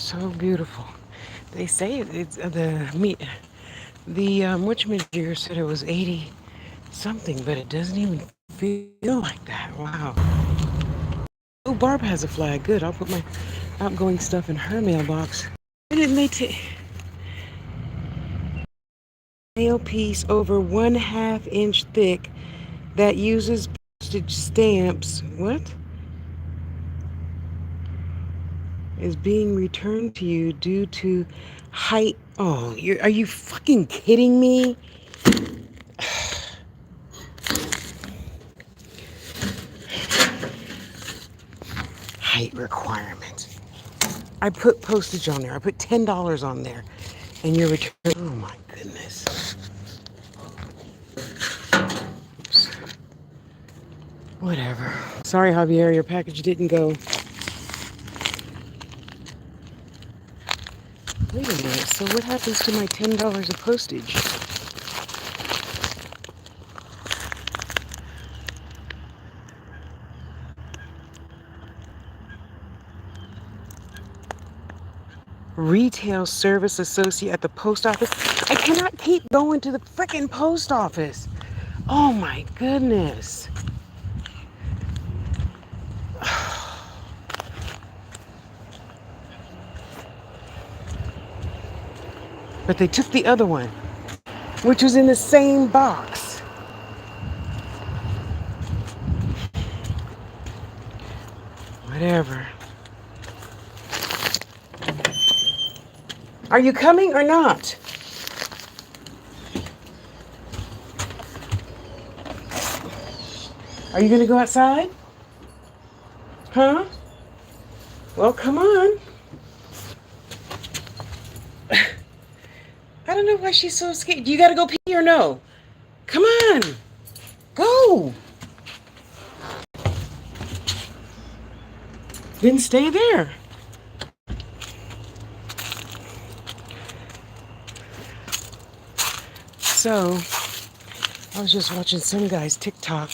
So beautiful. They say it's the whatchamajigger said it was 80 something, but it doesn't even feel like that. Wow. Oh, Barb has a flag. Good. I'll put my outgoing stuff in her mailbox. Why didn't they take mail piece over 1/2 inch thick that uses postage stamps? What? Is being returned to you due to height. Oh, are you fucking kidding me? Height requirement. I put postage on there. I put $10 on there. And your return. Oh my goodness. Oops. Whatever. Sorry, Javier, your package didn't go. Wait a minute. So what happens to my $10 of postage? Retail service associate at the post office. I cannot keep going to the frickin' post office. Oh my goodness. But they took the other one, which was in the same box. Whatever. Are you coming or not? Are you going to go outside? Huh? Well, come on. I don't know why she's so scared. You got to go pee or no? Come on. Go. Then stay there. So, I was just watching some guy's TikTok.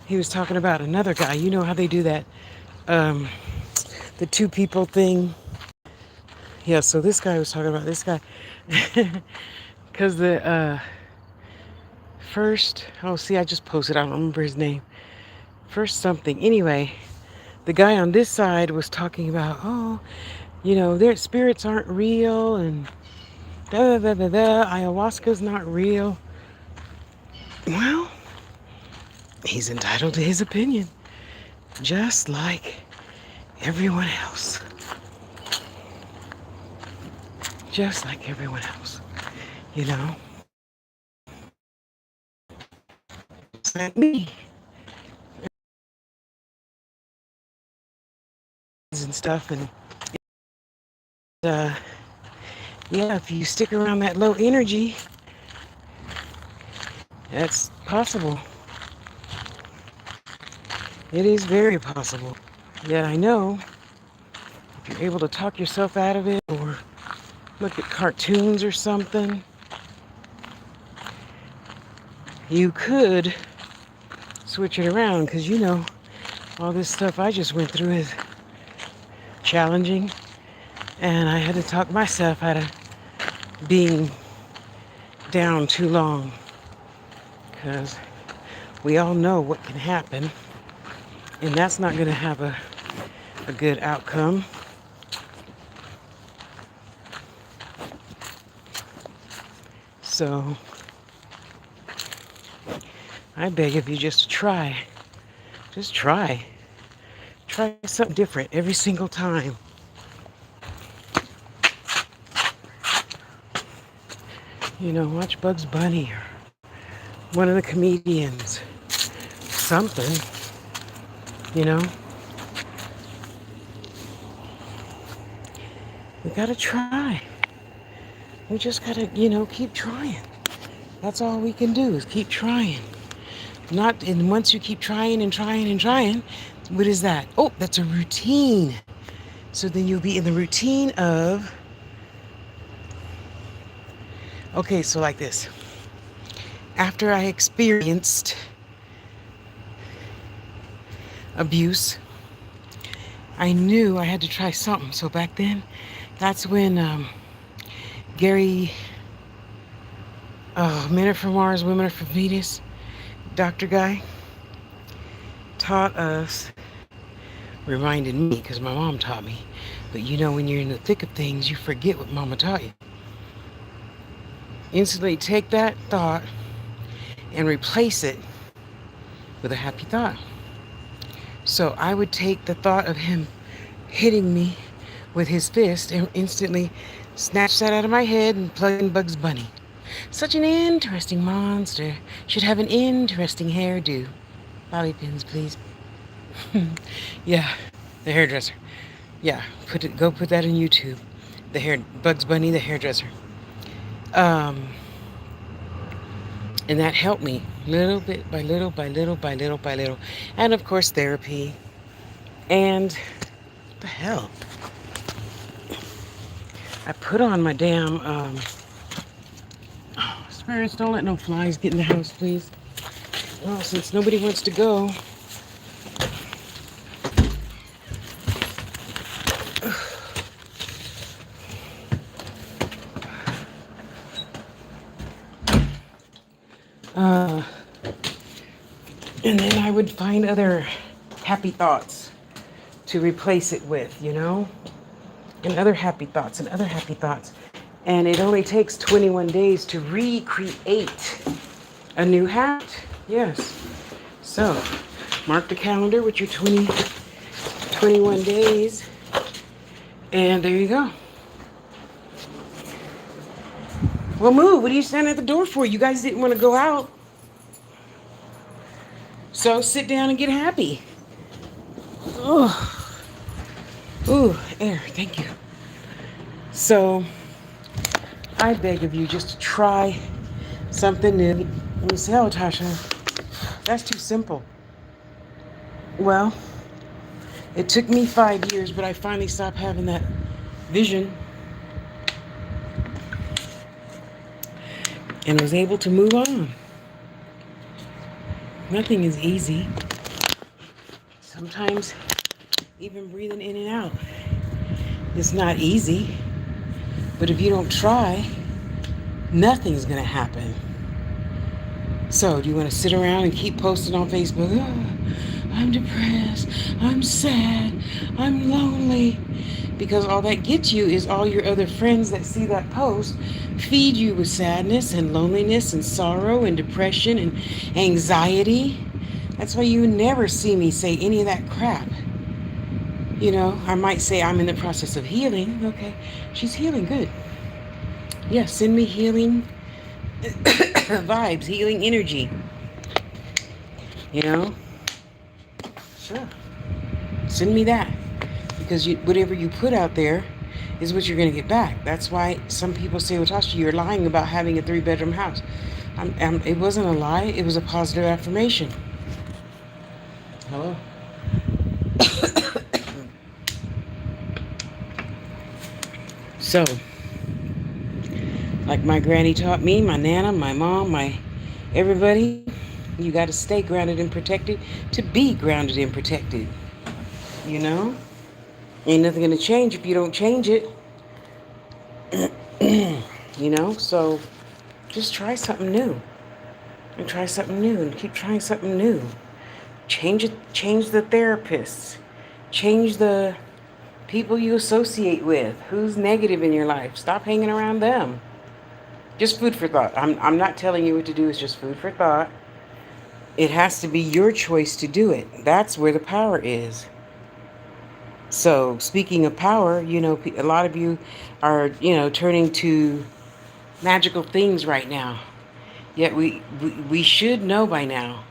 He was talking about another guy. You know how they do that, the two people thing. Yeah, so this guy was talking about this guy. Because the first, oh, see, I just posted, I don't remember his name. First something. Anyway, the guy on this side was talking about, oh, you know, their spirits aren't real and da da da da, ayahuasca's not real. Well, he's entitled to his opinion, just like everyone else. Just like everyone else, you know. It's like me. And stuff, and yeah, if you stick around that low energy, that's possible. It is very possible. Yet I know if you're able to talk yourself out of it or look at cartoons or something, you could switch it around, because you know all this stuff I just went through is challenging, and I had to talk myself out of being down too long, because we all know what can happen, and that's not going to have a good outcome. So I beg of you just to try. Just try. Try something different every single time. You know, watch Bugs Bunny or one of the comedians. Something. You know? We gotta try. We just gotta, you know, keep trying. That's all we can do is keep trying. And once you keep trying and trying and trying, what is that? Oh, that's a routine. So then you'll be in the routine of, okay, so like this. After I experienced abuse, I knew I had to try something. So back then, That's when Gary, Men Are From Mars, Women Are From Venus, Dr. Guy, taught us, reminded me, because my mom taught me, but you know, when you're in the thick of things, you forget what mama taught you. Instantly take that thought and replace it with a happy thought. So I would take the thought of him hitting me with his fist and instantly snatch that out of my head and plug in Bugs Bunny. Such an interesting monster. Should have an interesting hairdo. Bobby pins, please. Yeah, the hairdresser. Yeah, go put that on YouTube. Bugs Bunny, the hairdresser. And that helped me little bit by little by little by little by little. And of course, therapy. And what the hell? I put on my damn, spirits, don't let no flies get in the house, please. Well, since nobody wants to go. And then I would find other happy thoughts to replace it with, you know? And other happy thoughts and other happy thoughts. And it only takes 21 days to recreate a new habit. Yes. So, mark the calendar with your 21 days. And there you go. Well, move. What are you standing at the door for? You guys didn't want to go out. So sit down and get happy. Oh. Ooh, air. Thank you. So, I beg of you just to try something new. And you say, oh, Tasha, that's too simple. Well, it took me 5 years, but I finally stopped having that vision and was able to move on. Nothing is easy. Sometimes even breathing in and out is not easy. But if you don't try, nothing's going to happen. So, do you want to sit around and keep posting on Facebook? Oh, I'm depressed. I'm sad. I'm lonely. Because all that gets you is all your other friends that see that post feed you with sadness and loneliness and sorrow and depression and anxiety. That's why you never see me say any of that crap. You know, I might say I'm in the process of healing. Okay, she's healing. Good. Yeah, send me healing vibes, healing energy. You know? Sure. Send me that. Because whatever you put out there is what you're going to get back. That's why some people say, well, Tasha, you're lying about having a 3-bedroom house. It wasn't a lie. It was a positive affirmation. Hello? So, like my granny taught me, my nana, my mom, everybody, you got to stay grounded and protected to be grounded and protected. You know? Ain't nothing going to change if you don't change it. You know? So, just try something new. And try something new and keep trying something new. Change it. Change the therapists. Change the people you associate with. Who's negative in your life? Stop hanging around them. Just food for thought. I'm not telling you what to do. It's just food for thought. It has to be your choice to do it. That's where the power is. So, speaking of power, you know, a lot of you are, you know, turning to magical things right now. Yet we should know by now.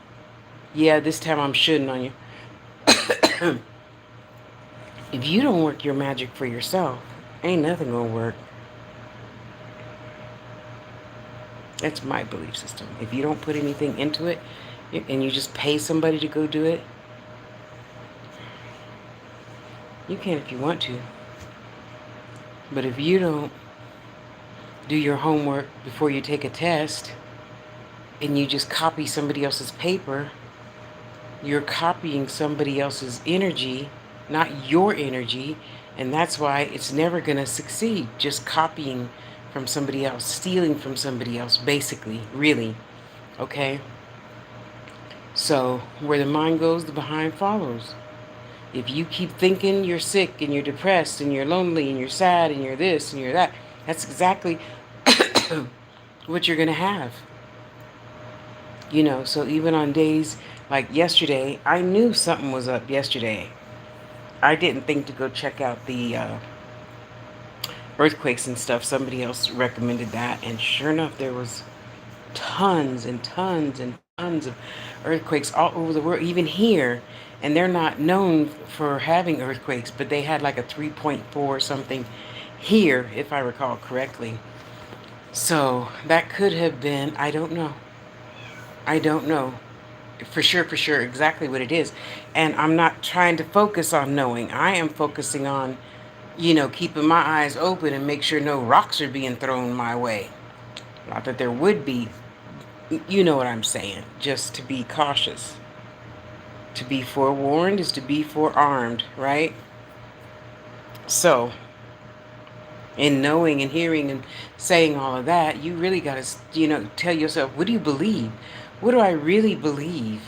Yeah, this time I'm shoulding on you. If you don't work your magic for yourself, ain't nothing gonna work. That's my belief system. If you don't put anything into it, and you just pay somebody to go do it, you can if you want to. But if you don't do your homework before you take a test, and you just copy somebody else's paper, you're copying somebody else's energy, not your energy, And that's why it's never going to succeed. Just copying from somebody else, stealing from somebody else, basically, really. Okay? So, where the mind goes, the behind follows. If you keep thinking you're sick and you're depressed and you're lonely and you're sad and you're this and you're that, that's exactly what you're going to have. You know, so even on days like yesterday, I knew something was up yesterday. I didn't think to go check out the earthquakes and stuff. Somebody else recommended that. And sure enough, there was tons and tons and tons of earthquakes all over the world, even here. And they're not known for having earthquakes, but they had like a 3.4 something here, if I recall correctly. So that could have been, I don't know. I don't know for sure, exactly what it is. And I'm not trying to focus on knowing. I am focusing on, keeping my eyes open and make sure no rocks are being thrown my way. Not that there would be, you know what I'm saying, just to be cautious. To be forewarned is to be forearmed, right? So, in knowing and hearing and saying all of that, you really got to, tell yourself, what do you believe? What do I really believe?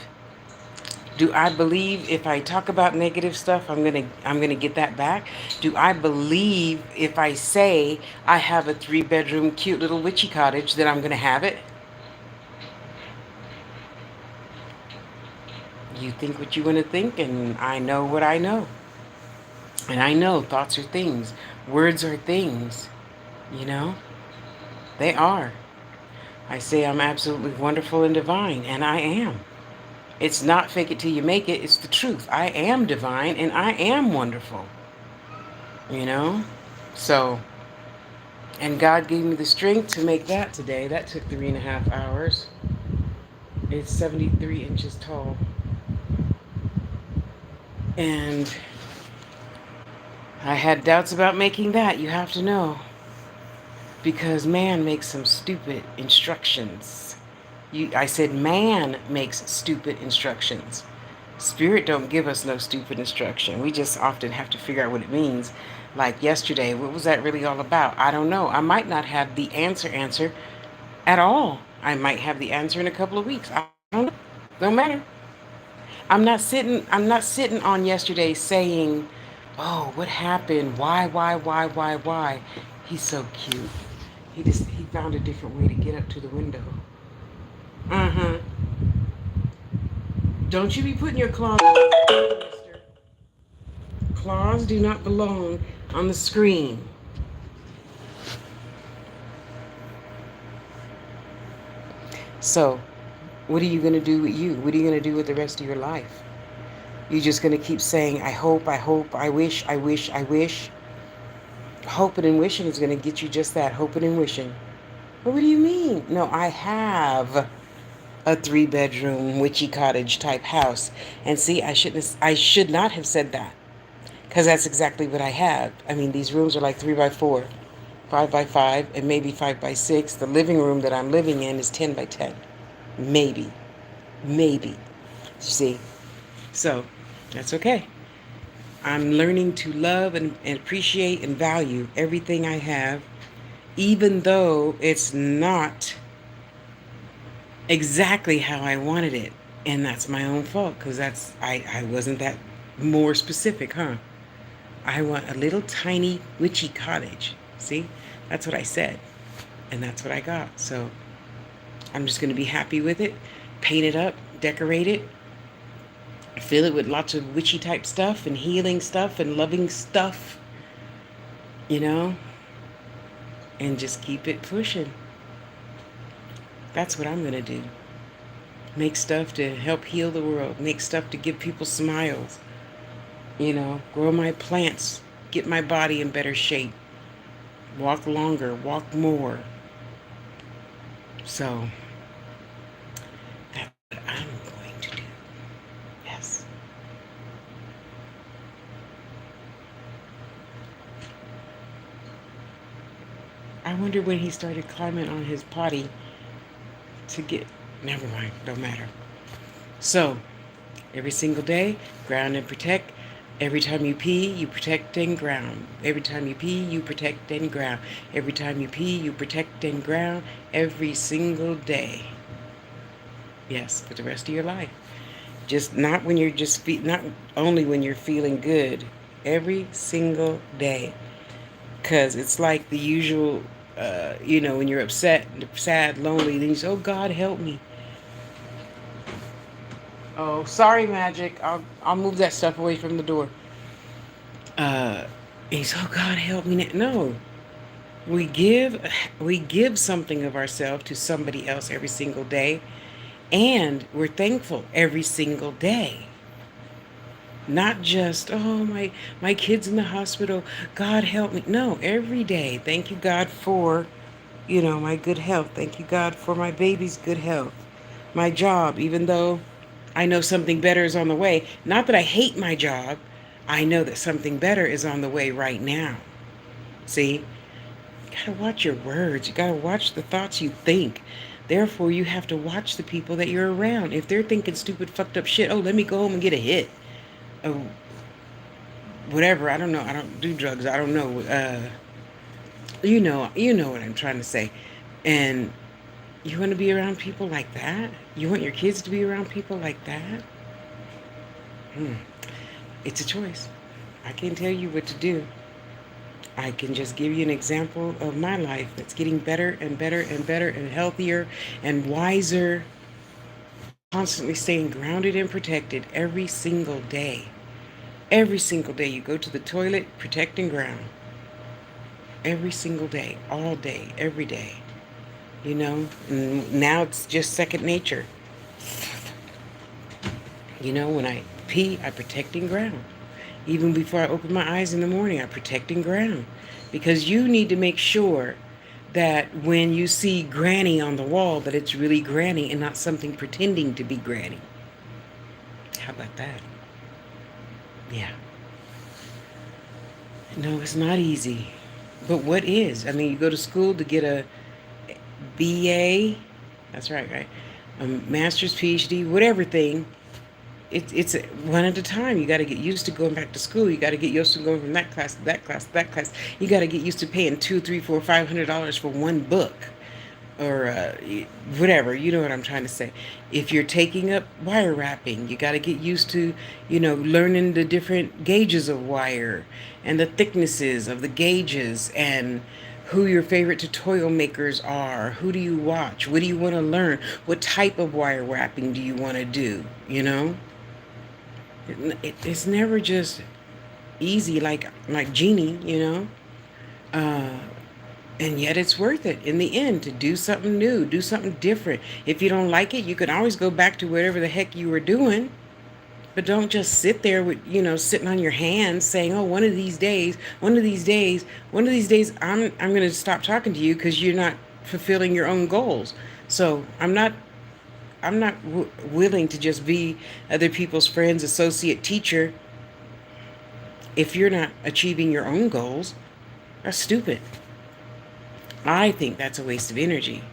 Do I believe if I talk about negative stuff, I'm gonna get that back? Do I believe if I say I have a 3-bedroom cute little witchy cottage that I'm gonna have it? You think what you want to think, and I know what I know. And I know thoughts are things, words are things, you know? They are. I say I'm absolutely wonderful and divine, and I am. It's not fake it till you make it, it's the truth. I am divine and I am wonderful, you know? So, and God gave me the strength to make that today. That took 3.5 hours. It's 73 inches tall. And I had doubts about making that, you have to know. Because man makes some stupid instructions. I said man makes stupid instructions. Spirit don't give us no stupid instruction. We just often have to figure out what it means. Like yesterday, what was that really all about? I don't know. I might not have the answer at all. I might have the answer in a couple of weeks. I don't know. Don't matter. I'm not sitting on yesterday saying, "Oh, what happened? Why? He's so cute. He found a different way to get up to the window." Uh-huh. Don't you be putting your claws on the screen, mister. Claws do not belong on the screen. So, what are you going to do with you? What are you going to do with the rest of your life? You're just going to keep saying, I hope, I wish, I wish. Hoping and wishing is going to get you just that, hoping and wishing. But what do you mean? No, I have a 3-bedroom witchy cottage type house. And see, I should not have said that. Because that's exactly what I have. I mean, these rooms are like 3x4, 5x5, and maybe 5x6. The living room that I'm living in is 10x10. Maybe. You see? So, that's okay. I'm learning to love and appreciate and value everything I have, even though it's not exactly how I wanted it. And that's my own fault, because I wasn't that more specific, huh? I want a little tiny witchy cottage. See? That's what I said. And that's what I got. So I'm just going to be happy with it. Paint it up, decorate it, fill it with lots of witchy type stuff and healing stuff and loving stuff, you know, and just keep it pushing. That's what I'm going to do. Make stuff to help heal the world. Make stuff to give people smiles. You know, grow my plants. Get my body in better shape. Walk longer. Walk more. So, that's what I'm going to do. Yes. I wonder when he started climbing on his potty to get... Never mind. Don't matter. So, every single day, ground and protect. Every time you pee, you protect and ground. Every time you pee, you protect and ground. Every time you pee, you protect and ground. Every single day. Yes, for the rest of your life. Just not when you're not only when you're feeling good. Every single day. Because it's like the usual, when you're upset, sad, lonely, then you say, oh, God, help me. Oh, sorry, Magic. I'll move that stuff away from the door. And he's, oh, God, help me. No. We give something of ourselves to somebody else every single day, and we're thankful every single day. Not just, oh, my kid's in the hospital, God help me. No, every day. Thank you, God, for, my good health. Thank you, God, for my baby's good health. My job, even though I know something better is on the way. Not that I hate my job. I know that something better is on the way right now. See? You gotta watch your words. You gotta watch the thoughts you think. Therefore, you have to watch the people that you're around. If they're thinking stupid, fucked up shit, oh, let me go home and get a hit. Oh, whatever. I don't know. I don't do drugs. I don't know. You know what I'm trying to say. And you want to be around people like that? You want your kids to be around people like that? It's a choice. I can't tell you what to do. I can just give you an example of my life that's getting better and better and better and healthier and wiser, constantly staying grounded and protected every single day. Every single day you go to the toilet, protect and ground. Every single day, all day, every day. And now it's just second nature. When I pee, I protect and ground. Even before I open my eyes in the morning, I protect and ground. Because you need to make sure that when you see Granny on the wall, that it's really Granny and not something pretending to be Granny. How about that? Yeah. No, it's not easy. But what is? I mean, you go to school to get a BA. That's right? A master's, PhD, whatever thing. It's one at a time. You got to get used to going back to school. You got to get used to going from that class to that class to that class. You got to get used to paying $200, $300, $400, $500 for one book, or whatever. You know what I'm trying to say. If you're taking up wire wrapping, you got to get used to, learning the different gauges of wire and the thicknesses of the gauges and who your favorite tutorial makers are. Who do you watch? What do you want to learn? What type of wire wrapping do you want to do? It's never just easy like Jeannie. And yet it's worth it in the end to do something new, do something different. If you don't like it, you can always go back to whatever the heck you were doing. But don't just sit there with, sitting on your hands saying, oh, one of these days, I'm going to stop talking to you because you're not fulfilling your own goals. So I'm not willing to just be other people's friends, associate, teacher if you're not achieving your own goals. That's stupid. I think that's a waste of energy,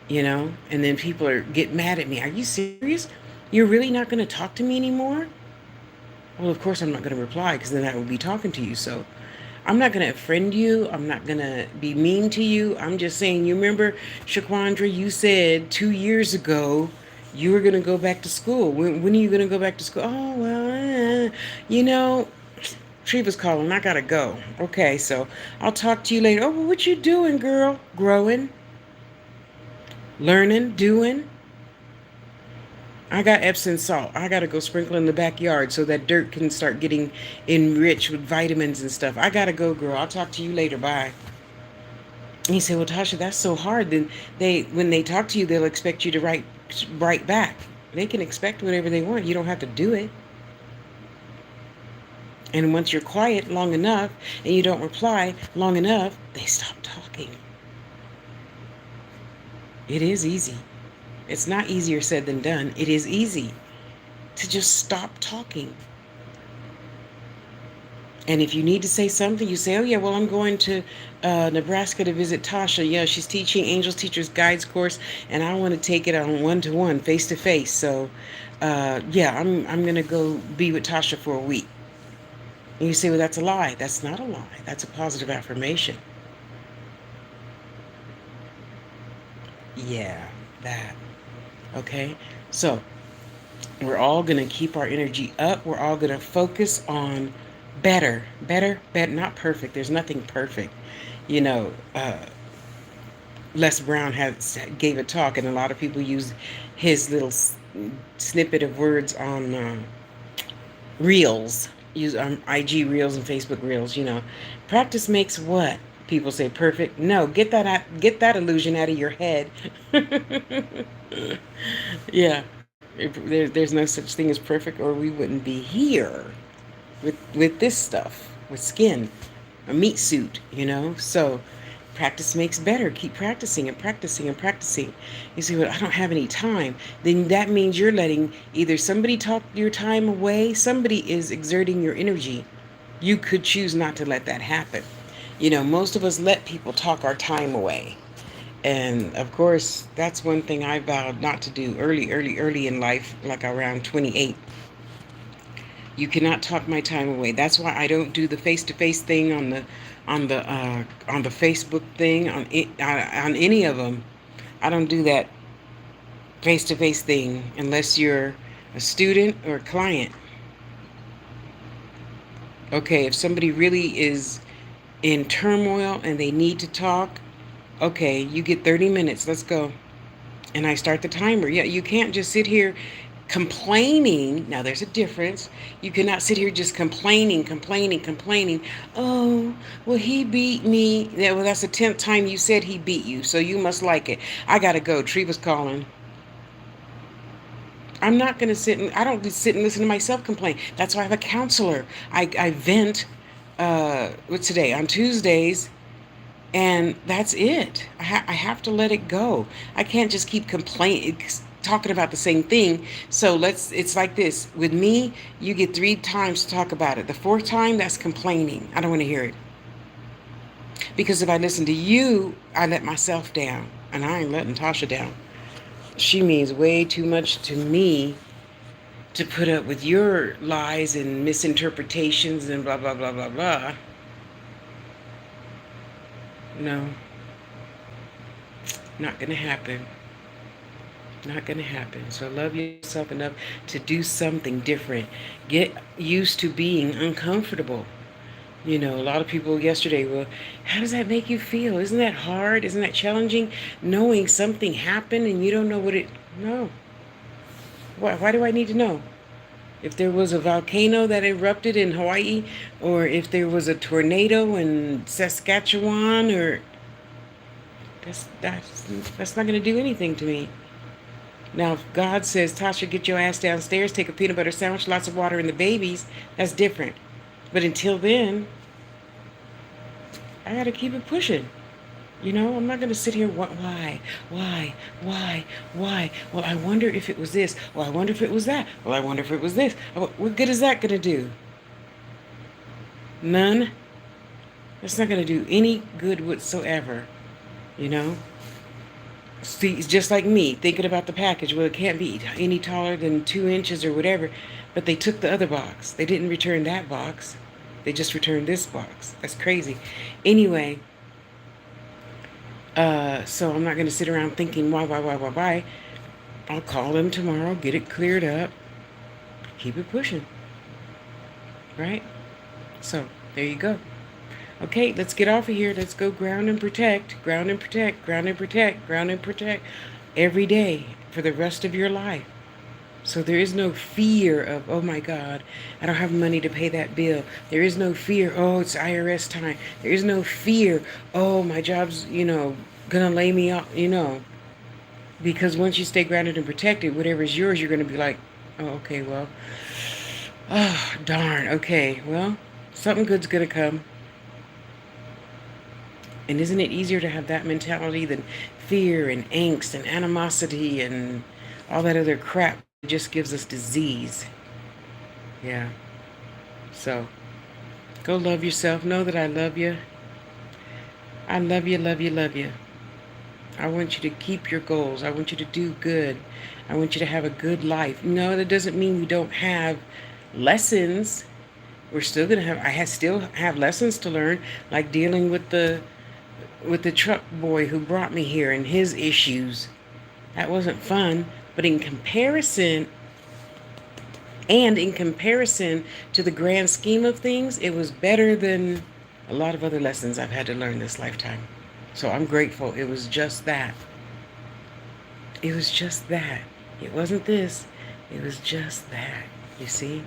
and then people get mad at me. Are you serious? You're really not going to talk to me anymore? Well, of course I'm not going to reply because then I would be talking to you. So I'm not going to offend you. I'm not going to be mean to you. I'm just saying, you remember, Shaquandra, you said 2 years ago you were going to go back to school. When are you going to go back to school? Oh, well, Treva's calling. I got to go. Okay, so I'll talk to you later. Oh, well, what you doing, girl? Growing? Learning? Doing? I got Epsom salt. I got to go sprinkle in the backyard so that dirt can start getting enriched with vitamins and stuff. I got to go, girl. I'll talk to you later. Bye. And he said, well, Tasha, that's so hard. Then when they talk to you, they'll expect you to write back. They can expect whatever they want. You don't have to do it. And once you're quiet long enough and you don't reply long enough, they stop talking. It is easy. It's not easier said than done. It is easy to just stop talking. And if you need to say something, you say, oh, yeah, well, I'm going to Nebraska to visit Tasha. Yeah, she's teaching Angels Teachers Guides course, and I want to take it on one-to-one, face-to-face. So, yeah, I'm going to go be with Tasha for a week. And you say, well, that's a lie. That's not a lie. That's a positive affirmation. Yeah, that. Okay? So, we're all going to keep our energy up. We're all going to focus on better, better, better, not perfect. There's nothing perfect. You know, Les Brown gave a talk, and a lot of people use his little snippet of words on Reels, use IG Reels and Facebook Reels. Practice makes what? People say perfect. No, get that illusion out of your head. Yeah, there's no such thing as perfect, or we wouldn't be here with this stuff, with skin, a meat suit. So practice makes better. Keep practicing and practicing and practicing. You say, well, I don't have any time. Then that means you're letting either somebody talk your time away, somebody is exerting your energy. You could choose not to let that happen. Most of us let people talk our time away. And of course, that's one thing I vowed not to do early in life, like around 28. You cannot talk my time away. That's why I don't do the face-to-face thing on the Facebook thing on any of them. I don't do that face-to-face thing unless you're a student or a client. Okay, if somebody really is in turmoil and they need to talk, okay, you get 30 minutes. Let's go. And I start the timer. Yeah, you can't just sit here complaining. Now, there's a difference. You cannot sit here just complaining. Oh, well, he beat me. Yeah, well, that's the 10th time you said he beat you, so you must like it. I got to go. Tree was calling. I'm not going to I don't sit and listen to myself complain. That's why I have a counselor. I vent, what's today? On Tuesdays. And that's it. I have to let it go. I can't just keep talking about the same thing. So it's like this. With me, you get 3 times to talk about it. The 4th time, that's complaining. I don't want to hear it. Because if I listen to you, I let myself down. And I ain't letting Tasha down. She means way too much to me to put up with your lies and misinterpretations and blah, blah, blah, blah, blah. No. Not going to happen. Not going to happen. So love yourself enough to do something different. Get used to being uncomfortable. A lot of people yesterday, well, how does that make you feel? Isn't that hard? Isn't that challenging? Knowing something happened and you don't know what it... No. Why do I need to know? If there was a volcano that erupted in Hawaii, or if there was a tornado in Saskatchewan, or... That's not going to do anything to me. Now, if God says, Tasha, get your ass downstairs, take a peanut butter sandwich, lots of water, and the babies, that's different. But until then, I got to keep it pushing. I'm not going to sit here, why? Well, I wonder if it was this. Well, I wonder if it was that. Well, I wonder if it was this. What good is that going to do? None. That's not going to do any good whatsoever. See, it's just like me thinking about the package. Well, it can't be any taller than 2 inches or whatever. But they took the other box. They didn't return that box. They just returned this box. That's crazy. Anyway, so I'm not going to sit around thinking why. I'll call them tomorrow, get it cleared up, keep it pushing. Right? So, there you go. Okay, let's get off of here. Let's go ground and protect, ground and protect, ground and protect, ground and protect every day for the rest of your life. So there is no fear of, oh my God, I don't have money to pay that bill. There is no fear, oh, it's IRS time. There is no fear, oh, my job's, gonna lay me off, Because once you stay grounded and protected, whatever is yours, you're gonna be like, oh, okay, well, oh, darn, okay, well, something good's gonna come. And isn't it easier to have that mentality than fear and angst and animosity and all that other crap? It just gives us disease. Yeah. So, go love yourself. Know that I love you. I love you, love you, love you. I want you to keep your goals. I want you to do good. I want you to have a good life. No, that doesn't mean we don't have lessons. We're still gonna have. Still have lessons to learn, like dealing with the truck boy who brought me here and his issues. That wasn't fun, but in comparison to the grand scheme of things, it was better than a lot of other lessons I've had to learn this lifetime. So I'm grateful. It was just that. It was just that. It wasn't this. It was just that. You see?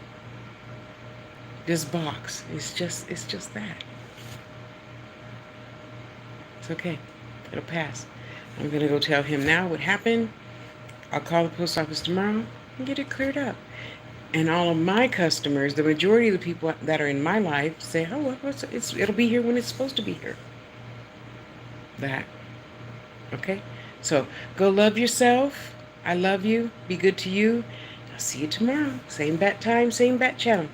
This box. It's just that. It's okay. It'll pass. I'm going to go tell him now what happened. I'll call the post office tomorrow and get it cleared up. And all of my customers, the majority of the people that are in my life, say, oh, well, it'll be here when it's supposed to be here. That. Okay? So go love yourself. I love you. Be good to you. I'll see you tomorrow. Same bat time, same bat channel.